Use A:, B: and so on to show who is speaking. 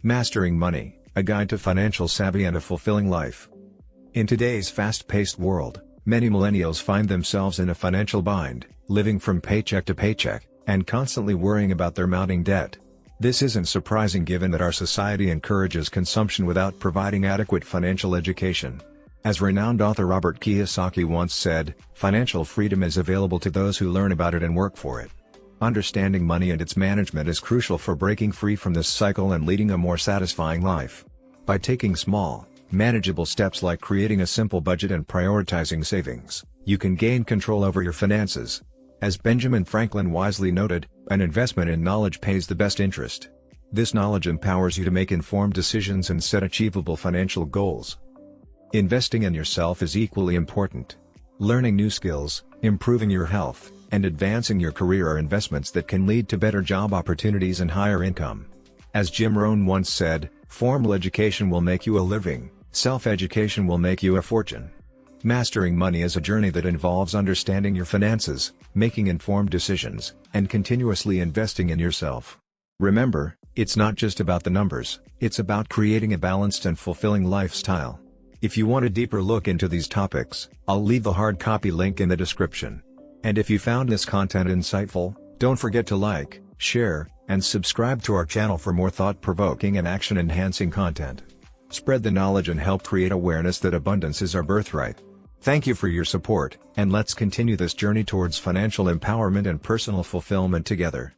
A: Mastering Money, a guide to financial savvy and a fulfilling life. In today's fast-paced world, many millennials find themselves in a financial bind, living from paycheck to paycheck, and constantly worrying about their mounting debt. This isn't surprising given that our society encourages consumption without providing adequate financial education. As renowned author Robert Kiyosaki once said, financial freedom is available to those who learn about it and work for it. Understanding money and its management is crucial for breaking free from this cycle and leading a more satisfying life. By taking small, manageable steps like creating a simple budget and prioritizing savings, you can gain control over your finances. As Benjamin Franklin wisely noted, an investment in knowledge pays the best interest. This knowledge empowers you to make informed decisions and set achievable financial goals. Investing in yourself is equally important. Learning new skills, improving your health, and advancing your career are investments that can lead to better job opportunities and higher income. As Jim Rohn once said, formal education will make you a living, self-education will make you a fortune. Mastering money is a journey that involves understanding your finances, making informed decisions, and continuously investing in yourself. Remember, it's not just about the numbers, it's about creating a balanced and fulfilling lifestyle. If you want a deeper look into these topics, I'll leave the hard copy link in the description. And if you found this content insightful, don't forget to like, share, and subscribe to our channel for more thought-provoking and action-enhancing content. Spread the knowledge and help create awareness that abundance is our birthright. Thank you for your support, and let's continue this journey towards financial empowerment and personal fulfillment together.